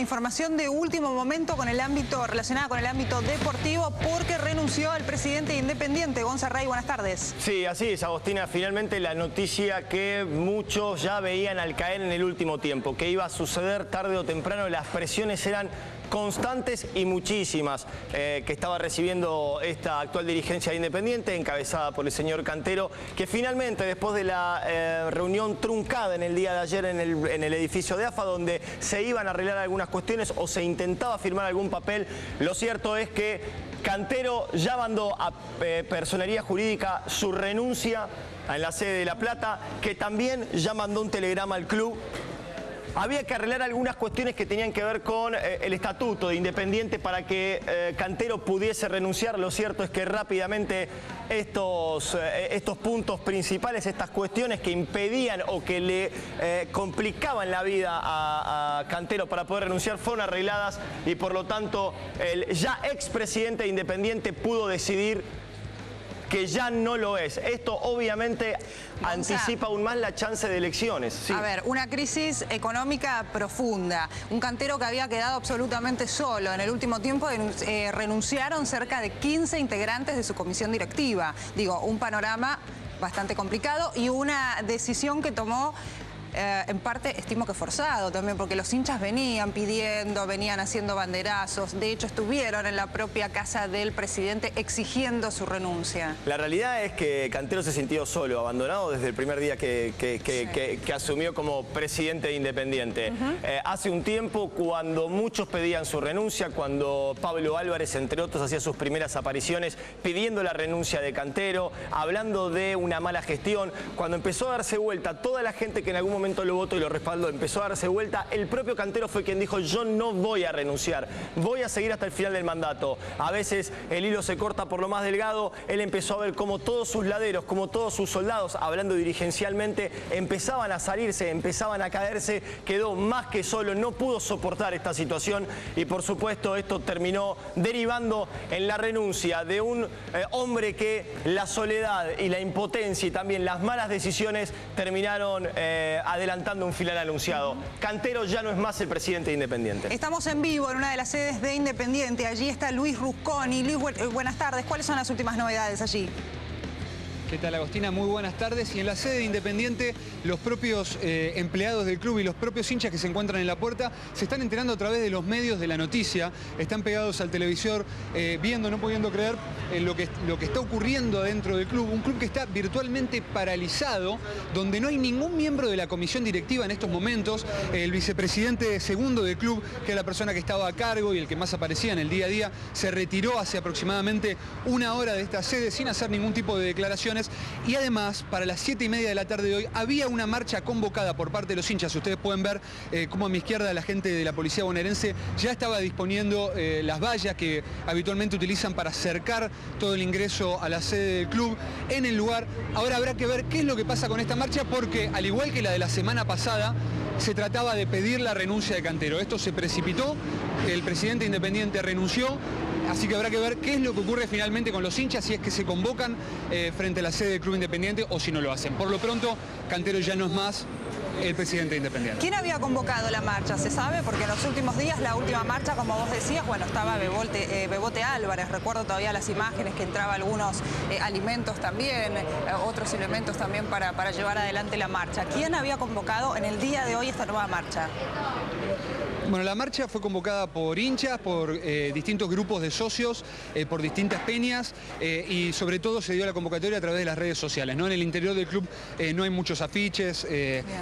Información de último momento relacionada con el ámbito deportivo, porque renunció el presidente Independiente. Gonza Rey, buenas tardes. Sí, así es, Agostina. Finalmente la noticia que muchos ya veían al caer en el último tiempo, que iba a suceder tarde o temprano. Las presiones eran constantes y muchísimas que estaba recibiendo esta actual dirigencia de Independiente, encabezada por el señor Cantero, que finalmente, después de la reunión truncada en el día de ayer en el edificio de AFA, donde se iban a arreglar algunas cuestiones o se intentaba firmar algún papel, lo cierto es que Cantero ya mandó a Personería Jurídica su renuncia en la sede de La Plata, que también ya mandó un telegrama al club. Había que arreglar algunas cuestiones que tenían que ver con el estatuto de Independiente para que Cantero pudiese renunciar. Lo cierto es que rápidamente estos puntos principales, estas cuestiones que impedían o que le complicaban la vida a Cantero para poder renunciar, fueron arregladas y por lo tanto el ya expresidente de Independiente pudo decidir que ya no lo es. Esto obviamente anticipa aún más la chance de elecciones. Sí. A ver, una crisis económica profunda. Un Cantero que había quedado absolutamente solo. En el último tiempo renunciaron cerca de 15 integrantes de su comisión directiva. Digo, un panorama bastante complicado y una decisión que tomó en parte estimo que forzado también, porque los hinchas venían pidiendo, venían haciendo banderazos. De hecho, estuvieron en la propia casa del presidente exigiendo su renuncia. La realidad es que Cantero se sintió solo, abandonado desde el primer día que asumió como presidente de Independiente. Hace un tiempo, cuando muchos pedían su renuncia, cuando Pablo Álvarez, entre otros, hacía sus primeras apariciones pidiendo la renuncia de Cantero, hablando de una mala gestión, cuando empezó a darse vuelta toda la gente que en algún momento lo votó y lo respaldó, empezó a darse vuelta, el propio Cantero fue quien dijo: yo no voy a renunciar, voy a seguir hasta el final del mandato. A veces el hilo se corta por lo más delgado. Él empezó a ver cómo todos sus laderos, como todos sus soldados, hablando dirigencialmente, empezaban a salirse, empezaban a caerse, quedó más que solo, no pudo soportar esta situación y por supuesto esto terminó derivando en la renuncia de un hombre que la soledad y la impotencia y también las malas decisiones terminaron adelantando un final anunciado. Cantero ya no es más el presidente de Independiente. Estamos en vivo en una de las sedes de Independiente. Allí está Luis Rusconi. Luis, buenas tardes. ¿Cuáles son las últimas novedades allí? ¿Qué tal, Agostina? Muy buenas tardes. Y en la sede de Independiente, los propios empleados del club y los propios hinchas que se encuentran en la puerta se están enterando a través de los medios de la noticia. Están pegados al televisor, viendo, no pudiendo creer lo que está ocurriendo adentro del club. Un club que está virtualmente paralizado, donde no hay ningún miembro de la comisión directiva en estos momentos. El vicepresidente segundo del club, que es la persona que estaba a cargo y el que más aparecía en el día a día, se retiró hace aproximadamente una hora de esta sede sin hacer ningún tipo de declaraciones. Y además, para las 7:30 de la tarde de hoy, había una marcha convocada por parte de los hinchas. Ustedes pueden ver cómo a mi izquierda la gente de la policía bonaerense ya estaba disponiendo las vallas que habitualmente utilizan para cercar todo el ingreso a la sede del club en el lugar. Ahora habrá que ver qué es lo que pasa con esta marcha, porque al igual que la de la semana pasada, se trataba de pedir la renuncia de Cantero. Esto se precipitó, el presidente Independiente renunció, así que habrá que ver qué es lo que ocurre finalmente con los hinchas, si es que se convocan frente a la sede del Club Independiente o si no lo hacen. Por lo pronto, Cantero ya no es más el presidente Independiente. ¿Quién había convocado la marcha? ¿Se sabe? Porque en los últimos días, la última marcha, como vos decías, bueno, estaba Bebote Álvarez. Recuerdo todavía las imágenes que entraba algunos alimentos también, otros elementos también para llevar adelante la marcha. ¿Quién había convocado en el día de hoy esta nueva marcha? Bueno, la marcha fue convocada por hinchas, por distintos grupos de socios, por distintas peñas y sobre todo se dio la convocatoria a través de las redes sociales, ¿no? En el interior del club no hay muchos afiches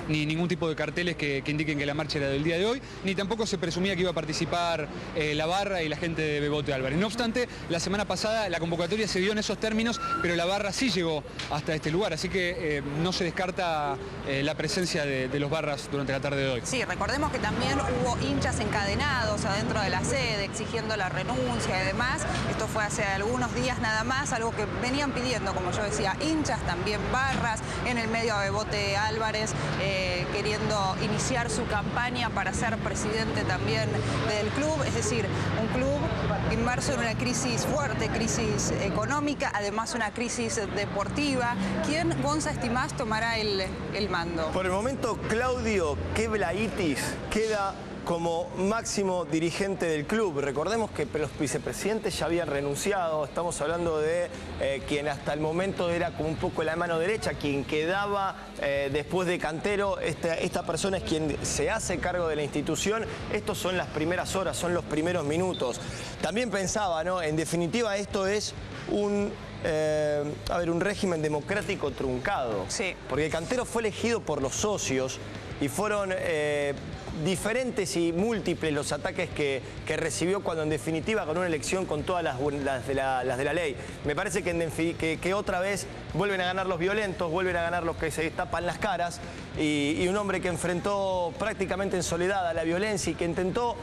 ni ningún tipo de carteles que indiquen que la marcha era del día de hoy, ni tampoco se presumía que iba a participar la barra y la gente de Bebote Álvarez. No obstante, la semana pasada la convocatoria se dio en esos términos, pero la barra sí llegó hasta este lugar, así que no se descarta la presencia de los barras durante la tarde de hoy. Sí, recordemos que también hubo hinchas encadenados adentro de la sede exigiendo la renuncia y demás. Esto fue hace algunos días nada más, algo que venían pidiendo, como yo decía, hinchas, también barras, en el medio a Bebote Álvarez queriendo iniciar su campaña para ser presidente también del club. Es decir, un club inmerso en una crisis fuerte, crisis económica, además una crisis deportiva. ¿Quién, Gonza, estimás tomará el mando? Por el momento, Claudio Keblaitis queda como máximo dirigente del club. Recordemos que los vicepresidentes ya habían renunciado. Estamos hablando de quien hasta el momento era como un poco la mano derecha, quien quedaba después de Cantero. Esta persona es quien se hace cargo de la institución. Estos son las primeras horas, son los primeros minutos. También pensaba, ¿no? En definitiva, esto es un régimen democrático truncado. Sí. Porque Cantero fue elegido por los socios y fueron diferentes y múltiples los ataques que recibió cuando en definitiva con una elección con todas las de la ley. Me parece que otra vez vuelven a ganar los violentos, vuelven a ganar los que se tapan las caras y un hombre que enfrentó prácticamente en soledad a la violencia y que intentó,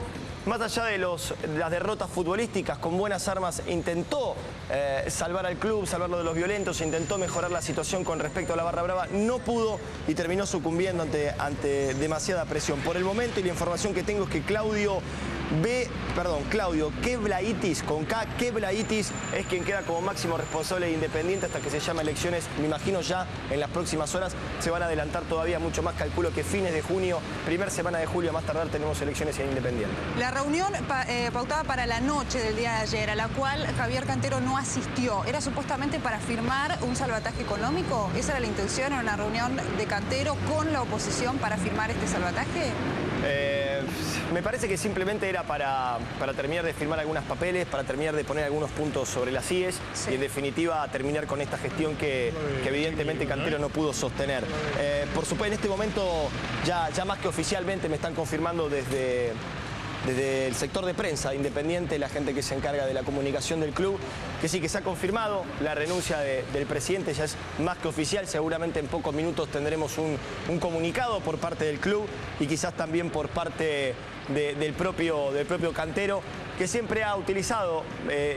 más allá de las derrotas futbolísticas, con buenas armas intentó salvar al club, salvarlo de los violentos, intentó mejorar la situación con respecto a la barra brava, no pudo y terminó sucumbiendo ante demasiada presión. Por el momento y la información que tengo es que Claudio Keblaitis, con K, Keblaitis es quien queda como máximo responsable de Independiente hasta que se llama elecciones, me imagino ya en las próximas horas, se van a adelantar todavía mucho más, calculo que fines de junio, primera semana de julio, a más tardar tenemos elecciones en Independiente. La reunión pautada para la noche del día de ayer, a la cual Javier Cantero no asistió, ¿era supuestamente para firmar un salvataje económico? ¿Esa era la intención en una reunión de Cantero con la oposición para firmar este salvataje? Me parece que simplemente era para terminar de firmar algunos papeles, para terminar de poner algunos puntos sobre las IES y en definitiva terminar con esta gestión que evidentemente Cantero no pudo sostener. Por supuesto, en este momento ya más que oficialmente me están confirmando desde el sector de prensa Independiente, la gente que se encarga de la comunicación del club, que sí que se ha confirmado la renuncia del presidente, ya es más que oficial, seguramente en pocos minutos tendremos un comunicado por parte del club y quizás también por parte del propio Cantero, que siempre ha utilizado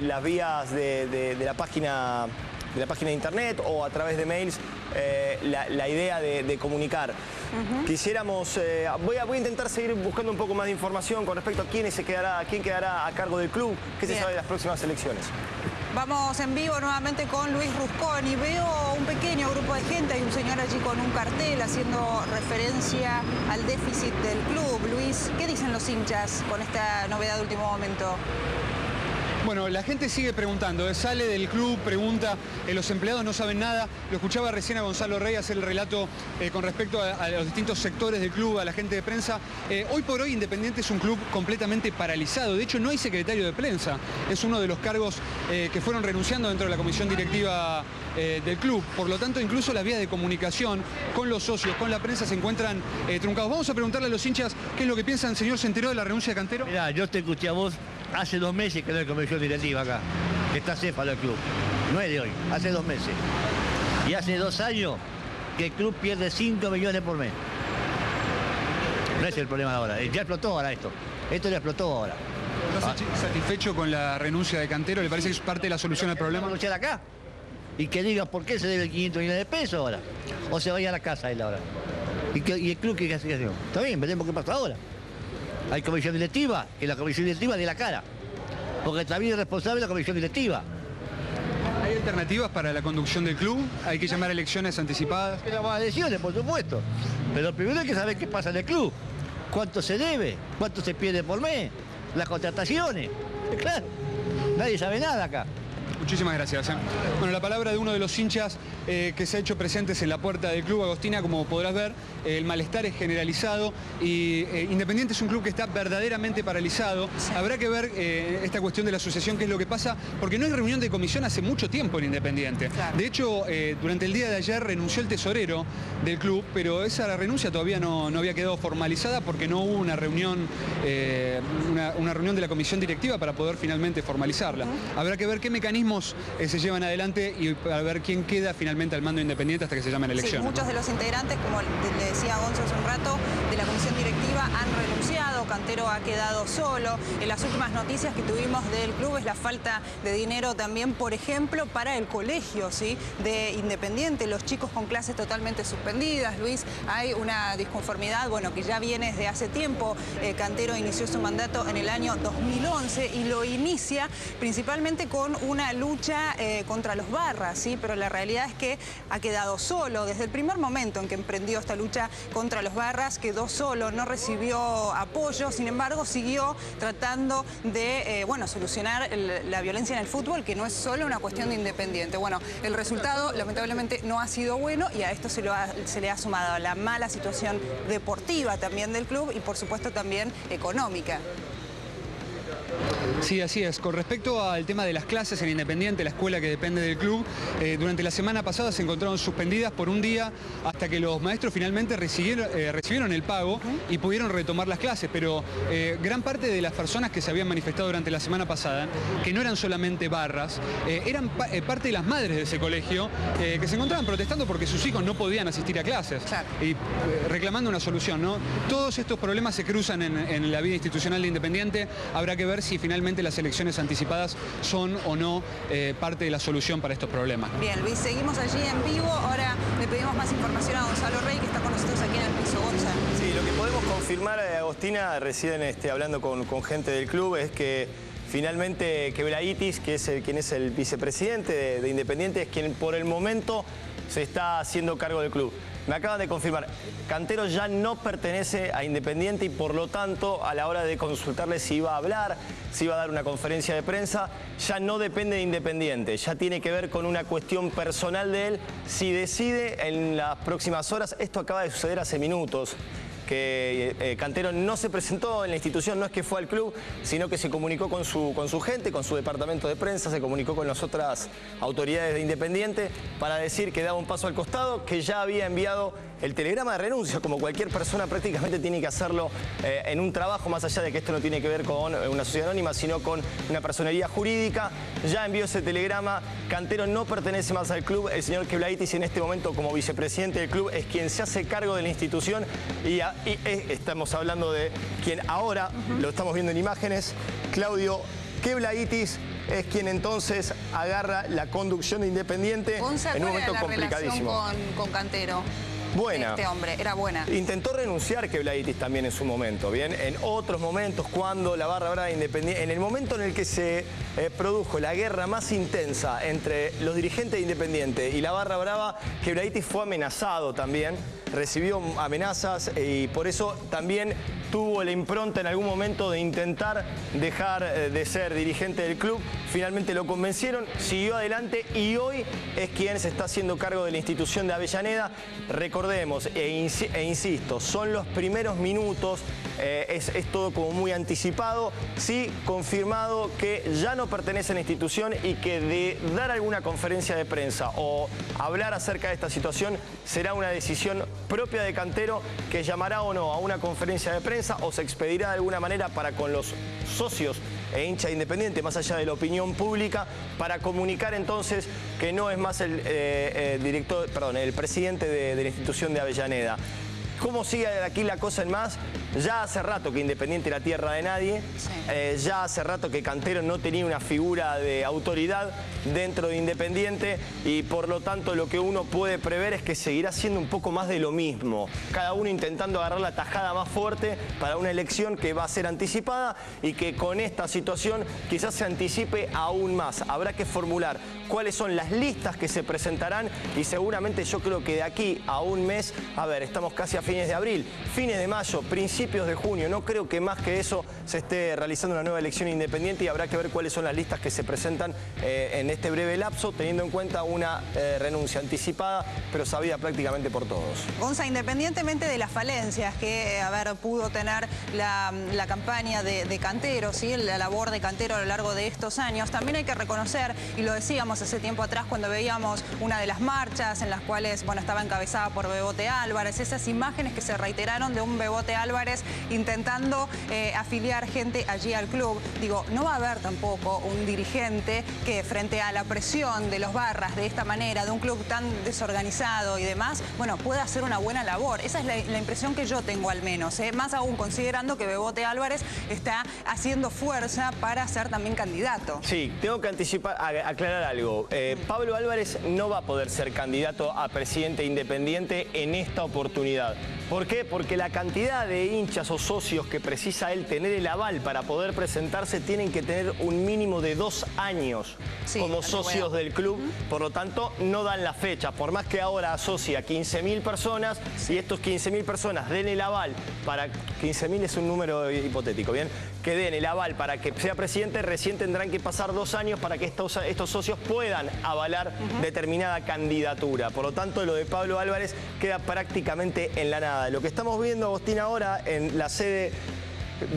las vías de la página de internet o a través de mails la idea de comunicar. Quisiéramos, voy a intentar seguir buscando un poco más de información con respecto a quién quedará a cargo del club, qué se sabe de las próximas elecciones. Vamos en vivo nuevamente con Luis Rusconi. Veo un pequeño grupo de gente, hay un señor allí con un cartel haciendo referencia al déficit del club. Luis, ¿qué dicen los hinchas con esta novedad de último momento? Bueno, la gente sigue preguntando, sale del club, pregunta, los empleados no saben nada. Lo escuchaba recién a Gonzalo Rey hacer el relato con respecto a los distintos sectores del club, a la gente de prensa. Hoy por hoy Independiente es un club completamente paralizado. De hecho, no hay secretario de prensa. Es uno de los cargos que fueron renunciando dentro de la comisión directiva del club. Por lo tanto, incluso las vías de comunicación con los socios, con la prensa, se encuentran truncados. Vamos a preguntarle a los hinchas qué es lo que piensan. Señor, ¿se enteró de la renuncia de Cantero? Mirá, yo te escuché a vos hace 2 meses que no hay comisión directiva acá, que está céfalo el club. No es de hoy, hace 2 meses. Y hace 2 años que el club pierde 5 millones por mes. No es el problema de ahora, ya explotó ahora esto. Esto ya explotó ahora. ¿Estás satisfecho con la renuncia de Cantero? ¿Le parece que es parte de la solución al problema? Renunciar acá y que diga por qué se debe 500 millones de pesos ahora. O se vaya a la casa él ahora. ¿Y el club qué hace? Está bien, veremos qué pasa ahora. Hay comisión directiva, que la comisión directiva de la cara. Porque también es responsable la comisión directiva. ¿Hay alternativas para la conducción del club? ¿Hay que llamar a elecciones anticipadas? Que llamar a elecciones, por supuesto. Pero primero hay que saber qué pasa en el club. ¿Cuánto se debe? ¿Cuánto se pierde por mes? Las contrataciones. Claro, nadie sabe nada acá. Muchísimas gracias. Bueno, la palabra de uno de los hinchas que se ha hecho presentes en la puerta del club, Agostina, como podrás ver, el malestar es generalizado y Independiente es un club que está verdaderamente paralizado. Sí. Habrá que ver esta cuestión de la asociación, qué es lo que pasa, porque no hay reunión de comisión hace mucho tiempo en Independiente. Claro. De hecho, durante el día de ayer renunció el tesorero del club, pero esa renuncia todavía no había quedado formalizada porque no hubo una reunión, una reunión de la comisión directiva para poder finalmente formalizarla. Habrá que ver qué mecanismos se llevan adelante y para ver quién queda finalmente al mando Independiente hasta que se llamen elecciones. Sí, muchos de los integrantes, como le decía Gonzo hace un rato, de la comisión directiva han renunciado, Cantero ha quedado solo. En las últimas noticias que tuvimos del club es la falta de dinero también, por ejemplo, para el colegio, ¿sí?, de Independiente, los chicos con clases totalmente suspendidas. Luis, hay una disconformidad, bueno, que ya viene desde hace tiempo. Cantero inició su mandato en el año 2011 y lo inicia principalmente con una lucha contra los barras, ¿sí? Pero la realidad es que ha quedado solo. Desde el primer momento en que emprendió esta lucha contra los barras, quedó solo, no recibió apoyo, sin embargo siguió tratando de solucionar la violencia en el fútbol, que no es solo una cuestión de Independiente. Bueno, el resultado lamentablemente no ha sido bueno y a esto se le ha sumado la mala situación deportiva también del club y por supuesto también económica. Sí, así es. Con respecto al tema de las clases en Independiente, la escuela que depende del club, durante la semana pasada se encontraron suspendidas por un día hasta que los maestros finalmente recibieron el pago y pudieron retomar las clases. Pero gran parte de las personas que se habían manifestado durante la semana pasada, que no eran solamente barras, eran parte de las madres de ese colegio que se encontraban protestando porque sus hijos no podían asistir a clases. Claro. Y reclamando una solución, ¿no? Todos estos problemas se cruzan en la vida institucional de Independiente. Habrá que ver si finalmente las elecciones anticipadas son o no parte de la solución para estos problemas, ¿no? Bien, Luis, seguimos allí en vivo. Ahora le pedimos más información a Gonzalo Rey, que está con nosotros aquí en el piso. Gonzalo. Sí, lo que podemos confirmar, Agostina, recién hablando con gente del club, es que finalmente Queblaitis, que es quien es el vicepresidente de Independiente, es quien por el momento se está haciendo cargo del club. Me acaban de confirmar, Cantero ya no pertenece a Independiente y por lo tanto a la hora de consultarle si iba a hablar, si iba a dar una conferencia de prensa, ya no depende de Independiente, ya tiene que ver con una cuestión personal de él. Si decide en las próximas horas, esto acaba de suceder hace minutos, que Cantero no se presentó en la institución, no es que fue al club, sino que se comunicó con su gente, con su departamento de prensa, se comunicó con las otras autoridades de Independiente para decir que daba un paso al costado, que ya había enviado el telegrama de renuncia, como cualquier persona prácticamente tiene que hacerlo en un trabajo, más allá de que esto no tiene que ver con una sociedad anónima, sino con una personería jurídica. Ya envió ese telegrama, Cantero no pertenece más al club, el señor Queblaitis en este momento como vicepresidente del club es quien se hace cargo de la institución y estamos hablando de quien ahora, lo estamos viendo en imágenes, Claudio Queblaitis, es quien entonces agarra la conducción de Independiente en un momento complicadísimo. ¿Cuál era la relación con Cantero? Buena. Este hombre, era buena. Intentó renunciar Queblaitis también en su momento, ¿bien? En otros momentos, cuando la barra brava de Independiente, en el momento en el que se produjo la guerra más intensa entre los dirigentes de Independiente y la barra brava, Queblaitis fue amenazado también, recibió amenazas y por eso también tuvo la impronta en algún momento de intentar dejar de ser dirigente del club. Finalmente lo convencieron, siguió adelante y hoy es quien se está haciendo cargo de la institución de Avellaneda. Recordemos, e insisto, son los primeros minutos, es todo como muy anticipado. Sí, confirmado que ya no pertenece a la institución y que de dar alguna conferencia de prensa o hablar acerca de esta situación será una decisión propia de Cantero, que llamará o no a una conferencia de prensa o se expedirá de alguna manera para con los socios e hincha Independiente, más allá de la opinión pública, para comunicar entonces que no es más el presidente de la institución de Avellaneda. ¿Cómo sigue aquí la cosa en más? Ya hace rato que Independiente era tierra de nadie, sí. Ya hace rato que Cantero no tenía una figura de autoridad dentro de Independiente y por lo tanto lo que uno puede prever es que seguirá siendo un poco más de lo mismo. Cada uno intentando agarrar la tajada más fuerte para una elección que va a ser anticipada y que con esta situación quizás se anticipe aún más. Habrá que formular cuáles son las listas que se presentarán y seguramente yo creo que de aquí a un mes, a ver, estamos casi a fines de abril, fines de mayo, principios de junio, no creo que más que eso se esté realizando una nueva elección Independiente y habrá que ver cuáles son las listas que se presentan en este breve lapso, teniendo en cuenta una renuncia anticipada, pero sabida prácticamente por todos. Gonza, independientemente de las falencias que pudo tener la campaña de Cantero, ¿sí? La labor de Cantero a lo largo de estos años, también hay que reconocer, y lo decíamos hace tiempo atrás cuando veíamos una de las marchas en las cuales estaba encabezada por Bebote Álvarez, esas imágenes que se reiteraron de un Bebote Álvarez intentando afiliar gente allí al club. Digo, no va a haber tampoco un dirigente que frente a la presión de los barras de esta manera, de un club tan desorganizado y demás, pueda hacer una buena labor. Esa es la impresión que yo tengo al menos, más aún considerando que Bebote Álvarez está haciendo fuerza para ser también candidato. Sí, tengo que aclarar algo. Pablo Álvarez no va a poder ser candidato a presidente independiente en esta oportunidad. ¿Por qué? Porque la cantidad de hinchas o socios que precisa él tener el aval para poder presentarse tienen que tener un mínimo de 2 años como socios del club. Por lo tanto, no dan la fecha. Por más que ahora asocia 15.000 personas y estos 15.000 personas den el aval para... 15.000 es un número hipotético, ¿bien? Que den el aval para que sea presidente, recién tendrán que pasar 2 años para que estos socios puedan avalar determinada candidatura. Por lo tanto, lo de Pablo Álvarez queda prácticamente en la nada. Lo que estamos viendo, Agostín, ahora en la sede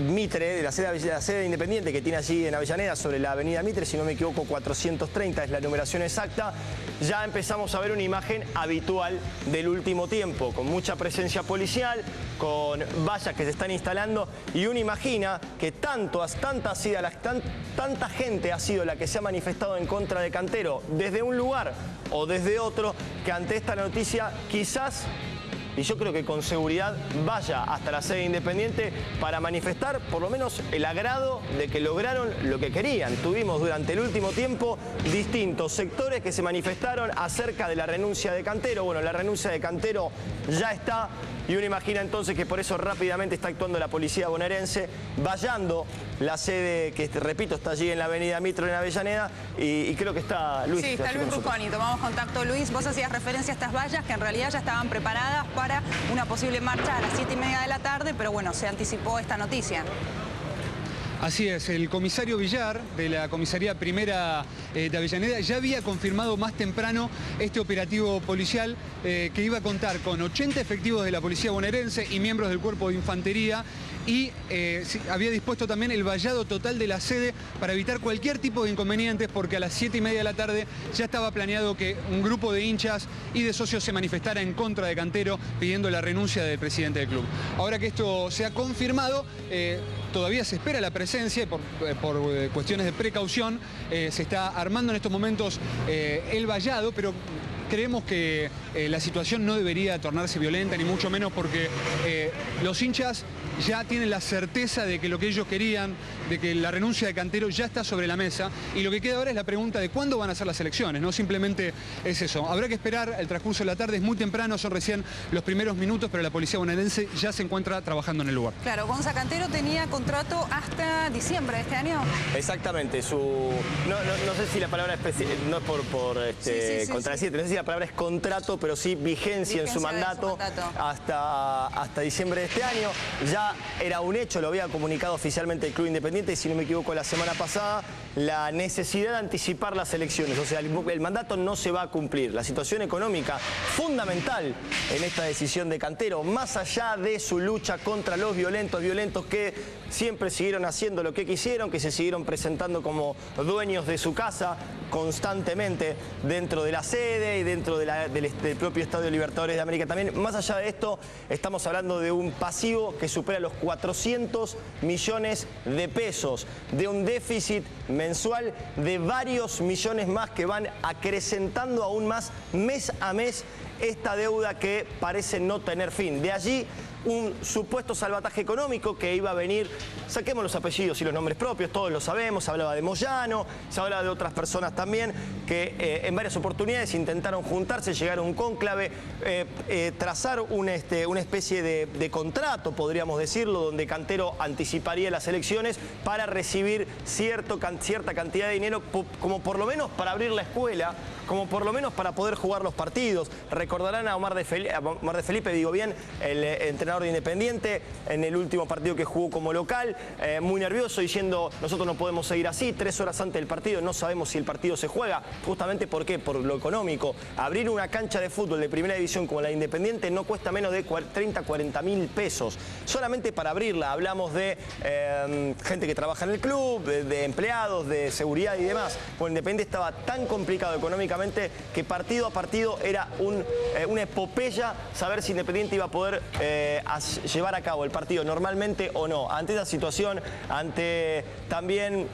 Mitre, de la sede Independiente que tiene allí en Avellaneda, sobre la avenida Mitre, si no me equivoco 430 es la numeración exacta, ya empezamos a ver una imagen habitual del último tiempo, con mucha presencia policial, con vallas que se están instalando, y uno imagina que tanta gente ha sido la que se ha manifestado en contra de Cantero desde un lugar o desde otro, que ante esta noticia quizás, y yo creo que con seguridad, vaya hasta la sede Independiente para manifestar por lo menos el agrado de que lograron lo que querían. Tuvimos durante el último tiempo distintos sectores que se manifestaron acerca de la renuncia de Cantero. Bueno, la renuncia de Cantero ya está, y uno imagina entonces que por eso rápidamente está actuando la policía bonaerense, vallando la sede que, repito, está allí en la avenida Mitre en Avellaneda, y creo que está Luis. Sí, está Luis Rusconi. Tomamos contacto, Luis. Vos hacías referencia a estas vallas que en realidad ya estaban preparadas para una posible marcha a las 7:30 de la tarde, pero bueno, se anticipó esta noticia. Así es, el comisario Villar, de la comisaría primera de Avellaneda, ya había confirmado más temprano este operativo policial que iba a contar con 80 efectivos de la policía bonaerense y miembros del cuerpo de infantería, y había dispuesto también el vallado total de la sede para evitar cualquier tipo de inconvenientes, porque a las 7:30 de la tarde ya estaba planeado que un grupo de hinchas y de socios se manifestara en contra de Cantero pidiendo la renuncia del presidente del club. Ahora que esto se ha confirmado, todavía se espera la presencia y por cuestiones de precaución se está armando en estos momentos el vallado, pero creemos que la situación no debería tornarse violenta, ni mucho menos, porque los hinchas ya tienen la certeza de que lo que ellos querían, de que la renuncia de Cantero ya está sobre la mesa, y lo que queda ahora es la pregunta de cuándo van a ser las elecciones, no simplemente es eso. Habrá que esperar el transcurso de la tarde, es muy temprano, son recién los primeros minutos, pero la policía bonaerense ya se encuentra trabajando en el lugar. Claro, Gonza, Cantero tenía contrato hasta diciembre de este año. Exactamente, no sé si la palabra no es por contradecirte, no sé si la palabra es contrato, pero sí vigencia en su mandato hasta diciembre de este año. Ya era un hecho, lo había comunicado oficialmente el Club Independiente, y si no me equivoco la semana pasada, la necesidad de anticipar las elecciones. O sea, el mandato no se va a cumplir. La situación económica fundamental en esta decisión de Cantero, más allá de su lucha contra los violentos que siempre siguieron haciendo lo que quisieron, que se siguieron presentando como dueños de su casa constantemente dentro de la sede y dentro del propio Estadio Libertadores de América. También, más allá de esto, estamos hablando de un pasivo que supera los 400 millones de pesos, de un déficit mensual de varios millones más que van acrecentando aún más mes a mes esta deuda que parece no tener fin. De allí un supuesto salvataje económico que iba a venir, saquemos los apellidos y los nombres propios, todos lo sabemos, se hablaba de Moyano, se hablaba de otras personas también que en varias oportunidades intentaron juntarse, llegar a un cónclave, trazar una especie de contrato, podríamos decirlo, donde Cantero anticiparía las elecciones para recibir cierta cantidad de dinero, como por lo menos para abrir la escuela, como por lo menos para poder jugar los partidos. Recordarán a Omar de Felipe, digo bien, el entrenador de Independiente, en el último partido que jugó como local, muy nervioso, diciendo: nosotros no podemos seguir así, 3 horas antes del partido no sabemos si el partido se juega. Justamente, ¿por qué? Por lo económico. Abrir una cancha de fútbol de primera división como la de Independiente no cuesta menos de 30, 40 mil pesos. Solamente para abrirla. Hablamos de gente que trabaja en el club, de empleados, de seguridad y demás. Bueno, Independiente estaba tan complicado económicamente que partido a partido era una epopeya saber si Independiente iba a poder llevar a cabo el partido normalmente o no. Ante esa situación, ante también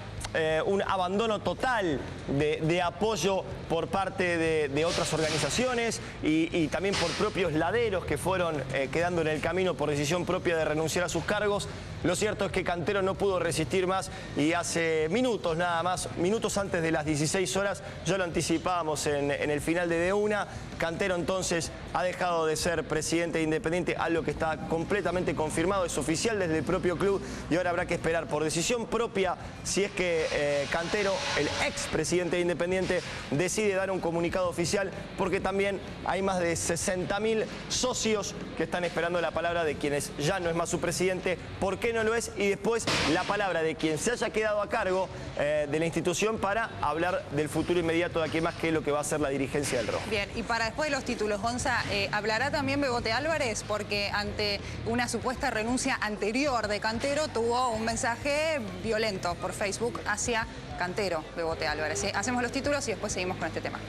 un abandono total de apoyo por parte de otras organizaciones y también por propios laderos que fueron quedando en el camino por decisión propia de renunciar a sus cargos, Lo cierto es que Cantero no pudo resistir más y hace minutos nada más, minutos antes de las 16 horas, ya lo anticipábamos en el final de una, Cantero entonces ha dejado de ser presidente de Independiente, algo que está completamente confirmado, es oficial desde el propio club y ahora habrá que esperar por decisión propia si es que Cantero, el expresidente de Independiente, decide dar un comunicado oficial, porque también hay más de 60.000 socios que están esperando la palabra de quienes ya no es más su presidente, por qué no lo es, y después la palabra de quien se haya quedado a cargo de la institución para hablar del futuro inmediato de aquí más, que es lo que va a hacer la dirigencia del Rojo. Bien, y para después de los títulos, Gonza, ¿hablará también Bebote Álvarez? Porque ante una supuesta renuncia anterior de Cantero tuvo un mensaje violento por Facebook hacia Cantero, Bebote Álvarez. ¿Sí? Hacemos los títulos y después seguimos con este tema.